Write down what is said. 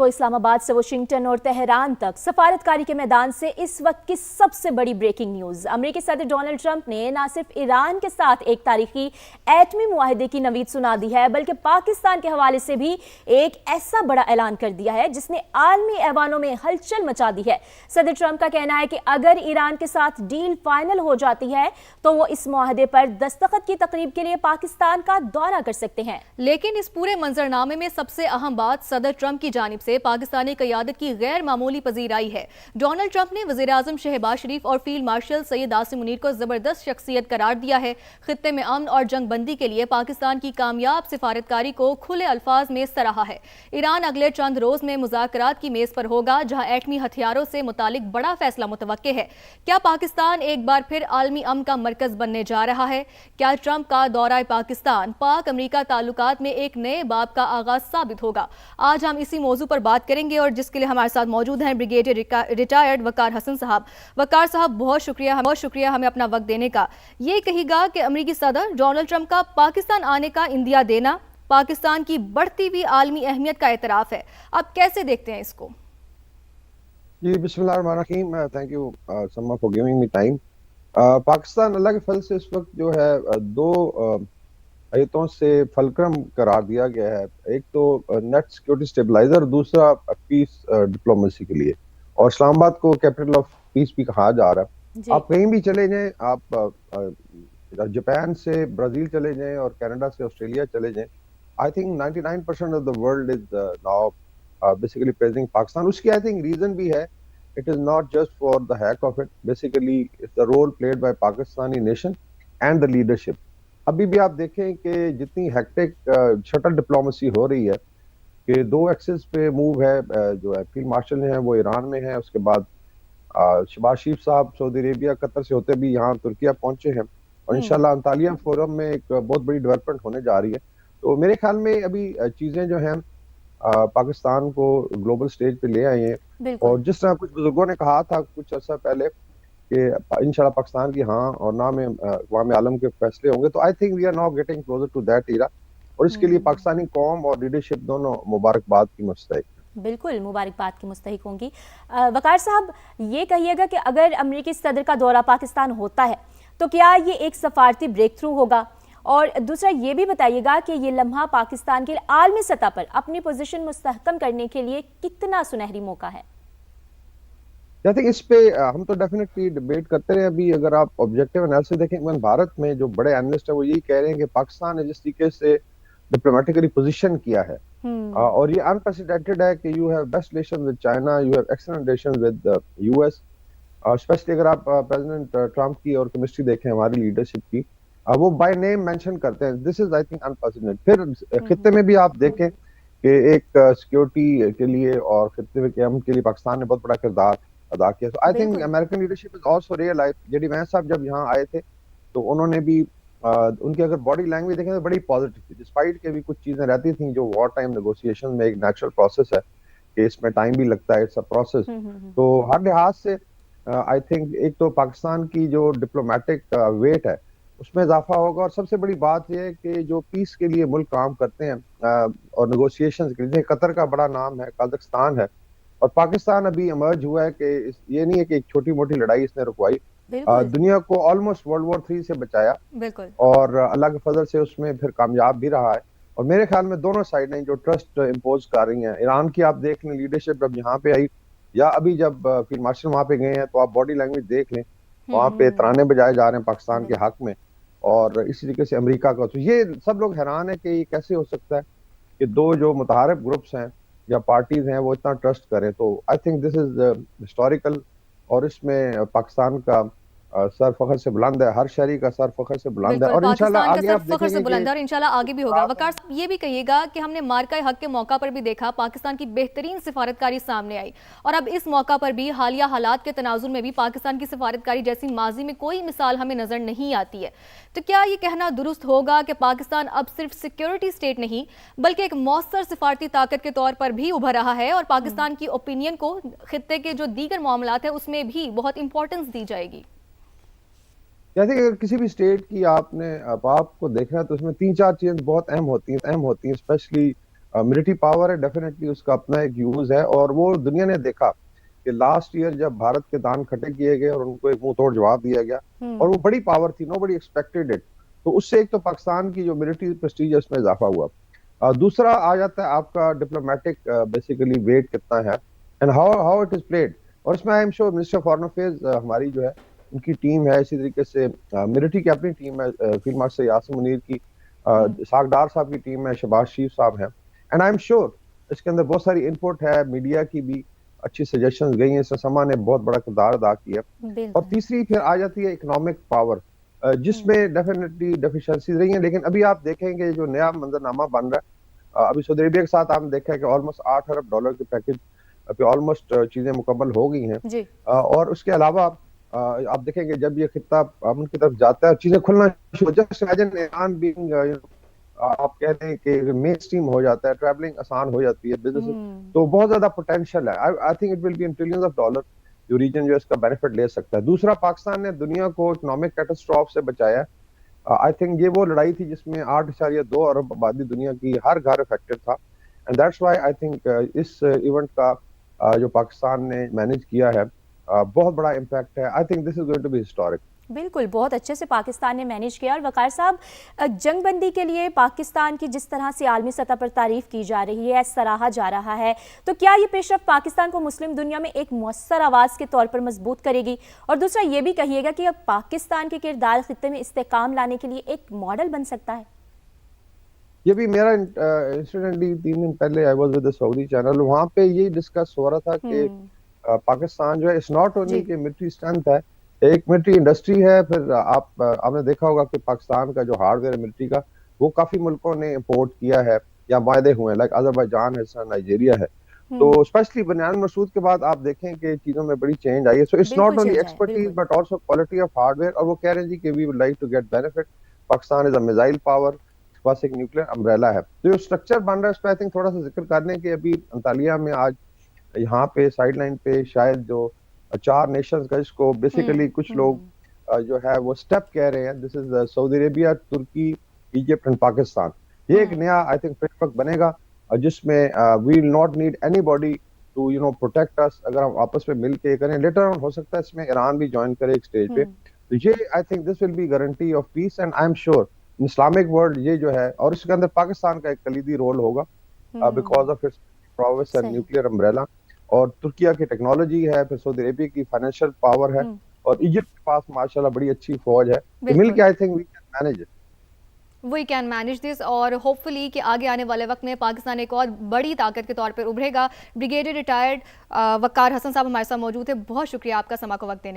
तो इस्लामाबाद से वाशिंगटन और तेहरान तक सफारतकारी के मैदान से इस वक्त की सबसे बड़ी ब्रेकिंग न्यूज। अमेरिकी सदर डोनाल्ड ट्रंप ने न सिर्फ ईरान के साथ एक तारीखी एटमी मुआहदे की नवीद सुना दी है, बल्कि पाकिस्तान के हवाले से भी एक ऐसा बड़ा ऐलान कर दिया है जिसने आलमी ऐवानों में हलचल मचा दी है। सदर ट्रंप का कहना है कि अगर ईरान के साथ डील फाइनल हो जाती है तो वो इस मुआहदे पर दस्तखत की तकरीब के लिए पाकिस्तान का दौरा कर सकते हैं। लेकिन इस पूरे मंजरनामे में सबसे अहम बात सदर ट्रंप की जानिब से पाकिस्तानी क़यादत की गैर मामूली पजीराई है। डोनाल्ड ट्रंप ने वज़ीर आज़म शहबाज शरीफ और फील्ड मार्शल सैयद आसिम मुनीर को जबरदस्त शख्सियत करार दिया है। खित्ते में अमन और जंग बंदी के लिए पाकिस्तान की कामयाब सिफारतकारी को खुले अल्फाज में सराहा है। ईरान अगले चंद रोज में मुज़ाकरात की मेज पर होगा, जहां एटमी हथियारों से मुतालिक बड़ा फैसला मुतवक्के है। क्या पाकिस्तान एक बार फिर आलमी अमन का मरकज बनने जा रहा है? क्या ट्रंप का दौरा पाकिस्तान पाक अमरीका ताल्लुकात में एक नए बाब का आगाज साबित होगा? आज हम इसी मौजू पर बात करेंगे और जिसके लिए हमारे साथ मौजूद हैं ब्रिगेडियर रिटायर्ड वकार हसन साहब। वकार साहब, बहुत शुक्रिया हमें अपना वक्त देने का। ये कहिएगा कि अमेरिकी सदर डोनाल्ड ट्रंप का पाकिस्तान आने का इंदिया देना पाकिस्तान की बढ़ती हुई आलमी अहमियत का एतराफ है। आप कैसे देखते हैं इसको? जी, बिस्मिल्लाहिर्रहमानिर्रहीम। थैंक यू सम्मा for giving me time. Pakistan अल्लाह के फल से इस वक्त जो है दो आयतों से फलक्रम करार दिया गया है। एक तो नेट सिक्योरिटी स्टेबलाइजर, दूसरा पीस डिप्लोमेसी के लिए, और इस्लामाबाद को कैपिटल ऑफ पीस भी कहा जा रहा है। आप कहीं भी चले जाएं, आप जापान से ब्राजील चले जाएं और कनाडा से ऑस्ट्रेलिया चले जाएं, I think 99% of the world is now basically praising Pakistan. उसकी आई थिंक रीजन भी है, it is not just for the hack of it, basically it's the role played by Pakistani nation and the leadership. अभी भी आप देखें कि जितनी hectic shuttle diplomacy हो रही है कि दो एक्सिस पे मूव है, जो है फील्ड मार्शल हैं वो ईरान में है, उसके बाद शहबाज शरीफ साहब सऊदी अरेबिया कतर से होते भी यहाँ तुर्किया पहुंचे हैं, और इंशाल्लाह अंतालिया फोरम में एक बहुत बड़ी डेवलपमेंट होने जा रही है। तो मेरे ख्याल में अभी चीजें जो हैं पाकिस्तान को ग्लोबल स्टेज पे ले आई हैं, और जिस तरह कुछ बुजुर्गों ने कहा था कुछ अर्सा पहले कि इंशाल्लाह पाकिस्तान की हाँ और ना में अक़वाम आलम के फैसले होंगे, तो I think we are now getting closer to that era, और इसके लिए पाकिस्तानी कौम और लीडरशिप दोनों मुबारकबाद की मुस्तहिक। बिल्कुल मुबारकबाद की मुस्तहिक होंगी। वकार साहब, ये कहिएगा कि अगर अमेरिकी सदर का दौरा पाकिस्तान होता है तो क्या ये एक सफारती ब्रेक थ्रू होगा? और दूसरा ये भी बताइएगा कि ये लम्हा पाकिस्तान के आलमी सतह पर अपनी पोजीशन मुस्तहकम करने के लिए कितना सुनहरी मौका है? आई थिंक इस पे हम तो डेफिनेटली डिबेट करते रहे। अभी अगर आप ऑब्जेक्टिव एनालिसिस देखें, भारत में जो बड़े एनालिस्ट हैं वो यही कह रहे हैं कि पाकिस्तान ने जिस तरीके से डिप्लोमेटिकली पोजीशन किया है और ये अनप्रेसिडेंटेड है कि you have best relation with China, you have excellent relation with US, specially अगर आप प्रेसिडेंट ट्रंप की और केमिस्ट्री देखें हमारी लीडरशिप की, वो बाय नेम मेंशन करते हैं। This is I think unprecedented. फिर खित्ते में भी आप देखें कि एक सिक्योरिटी के लिए और खित्ते के अमन के लिए पाकिस्तान ने बहुत बड़ा किरदार अदा किया। तो I think American leadership is also realize. JD Vance साहब जब यहाँ आए थे तो उन्होंने भी उनकी अगर बॉडी लैंग्वेज देखें तो बड़ी पॉजिटिव थी, डिस्पाइट के भी कुछ चीजें रहती थी जो वॉर टाइम नेगोशिएशन में एक नेचुरल प्रोसेस है कि इसमें टाइम भी लगता है, इट्स अ प्रोसेस। तो हर लिहाज से आई थिंक एक तो पाकिस्तान की जो डिप्लोमेटिक वेट है उसमें इजाफा होगा, और सबसे बड़ी बात यह है कि जो पीस के लिए मुल्क काम करते हैं और नेगोशिएशन के लिए, कतर का बड़ा नाम है, कजाकिस्तान है, और पाकिस्तान अभी इमर्ज हुआ है कि ये नहीं है कि एक छोटी मोटी लड़ाई इसने रुकवाई, दुनिया को ऑलमोस्ट वर्ल्ड वॉर 3 से बचाया, और अल्लाह के फजल से उसमें फिर कामयाब भी रहा है। और मेरे ख्याल में दोनों साइड जो ट्रस्ट इम्पोज कर रही हैं, ईरान की आप देख लें लीडरशिप जब यहाँ पे आई, या अभी जब फील्ड मार्शल वहाँ पे गए हैं, तो आप बॉडी लैंग्वेज देख लें, वहाँ पे तराने बजाए जा रहे हैं पाकिस्तान के हक में, और इसी तरीके से अमेरिका का। तो ये सब लोग हैरान है कि ये कैसे हो सकता है कि दो जो मुतहारिफ ग्रुप्स हैं या पार्टीज हैं वो इतना ट्रस्ट करें। तो I think this is historical, और इसमें पाकिस्तान का सर फखर से बुलंद है, हर शहरी का सर फखर से बुलंद है, और इंशाल्लाह आगे आप देखेंगे और इंशाल्लाह आगे भी होगा। वकार साहब, ये भी कहिएगा कि हमने मार्का हक के मौका पर भी देखा पाकिस्तान की बेहतरीन सिफारतकारी सामने आई, और अब इस मौका पर भी हालिया हालात के तनाजुर में भी पाकिस्तान की सिफारतकारी जैसी माजी में कोई मिसाल हमें नजर नहीं आती है। तो क्या ये कहना दुरुस्त होगा कि पाकिस्तान अब सिर्फ सिक्योरिटी स्टेट नहीं बल्कि एक मौसर सिफारती ताकत के तौर पर भी उभर रहा है, और पाकिस्तान की ओपिनियन को खित्ते के जो दीगर मामलात है उसमें भी बहुत इंपॉर्टेंस दी जाएगी? जैसे अगर किसी भी स्टेट की आपने आपको देखना है तो उसमें 3-4 चीजें बहुत अहम होती हैं, स्पेशली मिलिट्री पावर है, डेफिनेटली उसका अपना एक यूज है। और वो दुनिया ने देखा कि लास्ट ईयर जब भारत के दान खटे किए गए और उनको एक मुंह तोड़ जवाब दिया गया, और वो बड़ी पावर थी, नोबडी एक्सपेक्टेड इट, तो उससे एक तो पाकिस्तान की जो मिलिट्री प्रेस्टीज है उसमें इजाफा हुआ। दूसरा आ जाता है आपका डिप्लोमेटिक बेसिकली वेट कितना है and how how it is played. और इसमें I am sure minister of foreign affairs हमारी जो है उनकी टीम है, इसी तरीके से मिलिट्री की अपनी टीम है, फील्ड मार्शल यासिर मुनीर की, सागडार साहब की टीम है, शहबाज शरीफ साहब हैं, एंड आई एम श्योर इसके अंदर बहुत सारी इनपुट है, मीडिया की भी अच्छी सजेशंस गई हैं, इसमें समा ने बहुत बड़ा किरदार अदा किया। और तीसरी फिर आ जाती है इकोनॉमिक पावर, जिसमें डेफिनेटली डेफिशिएंसीज रही हैं, लेकिन अभी आप देखेंगे जो नया मंजरनामा बन रहा है, अभी सऊदी अरेबिया के साथ आपने देखा है कि ऑलमोस्ट $8 अरब के पैकेज पे ऑलमोस्ट चीजें मुकम्मल हो गई हैं। और उसके अलावा आप देखेंगे जब ये खिता अमन की तरफ जाता है, चीजें खुलना शुरू, जस्ट इमेजिन ईरान बीइंग आप कह रहे हैं कि मेन स्ट्रीम हो जाता है, ट्रैवलिंग आसान हो जाती है, बिजनेस, तो बहुत ज्यादा पोटेंशियल है। I think it will be in trillions of dollar जो रीजन जो इसका बेनिफिट ले सकता है। दूसरा, पाकिस्तान ने दुनिया को इकोनॉमिक कैटास्ट्रॉफ से बचाया। आई थिंक ये वो लड़ाई थी जिसमें 8.2 अरब आबादी दुनिया की हर घर अफेक्टेड था, and that's why I think इस इवेंट का जो पाकिस्तान ने मैनेज किया है बहुत बड़ा इम्पैक्ट है। I think this is going to be historic. बिल्कुल, बहुत अच्छे से पाकिस्तान ने मैनेज किया। और वकार साहब, जंगबंदी के लिए पाकिस्तान की जिस तरह से आलमी सतह पर तारीफ की जा रही है, सराहा जा रहा है, तो क्या ये पेशरफ्त पाकिस्तान को मुस्लिम दुनिया में एक मौसर आवाज़ के तौर पर मजबूत करेगी? और दूसरा ये भी कहिएगा कि अब पाकिस्तान के किरदार खित्ते में इस्तेकाम लाने के लिए एक मॉडल बन सकता है? ये भी मेरा इंसिडेंटली 3 दिन पहले I was with the Saudi channel, वहां पे यही डिस्कस हो रहा था कि पाकिस्तान जो है इट्स नॉट ओनली कि मिलिट्री स्ट्रेंथ है, एक मिलिट्री इंडस्ट्री है। फिर आपने देखा होगा कि पाकिस्तान का जो हार्डवेयर है मिलिट्री का, वो काफी मुल्कों ने इंपोर्ट किया है या वायदे हुए हैं, लाइक अजरबैजान है, नाइजीरिया है। तो स्पेशली बनियान मसूद के बाद आप देखें कि चीजों में बड़ी चेंज आई है। So it's not only expertise but also quality of hardware. और वो कह रहे हैं जी कि we would like to get benefit, Pakistan is a missile power, पास एक न्यूक्लियर अम्ब्रेला है। तो जो स्ट्रक्चर बन रहा है उस पर आई थिंक थोड़ा सा जिक्र करने के, अभी अंतालिया में आज यहाँ पे साइड लाइन पे शायद जो 4 नेशंस का, इसको बेसिकली कुछ लोग जो है वो स्टेप कह रहे हैं, this is Saudi Arabia, Turkey, Egypt and Pakistan. ये एक नया आई थिंक फ्रेमवर्क बनेगा जिसमें we will not need anybody to protect us, अगर हम आपस में मिल के करें। लेटर ऑन हो सकता है इसमें ईरान भी ज्वाइन करे एक स्टेज पे। तो ये आई think this will be guarantee of peace, and I am sure Islamic world ये जो है, और इसके अंदर पाकिस्तान का एक कलीदी रोल होगा because of its prowess and nuclear umbrella. और तुर्किया की टेक्नोलॉजी है, फिर सऊदी अरेबिया की फाइनेंशियल पावर है, और इजिप्ट के पास माशाल्लाह बड़ी अच्छी फौज है। तो मिलके I think we can manage it. We can manage this, और होपफुली कि आगे आने वाले वक्त में पाकिस्तान एक और बड़ी ताकत के तौर पर उभरेगा। ब्रिगेडियर रिटायर्ड वकार हसन साहब हमारे साथ मौजूद है। बहुत शुक्रिया आपका समा को वक्त देने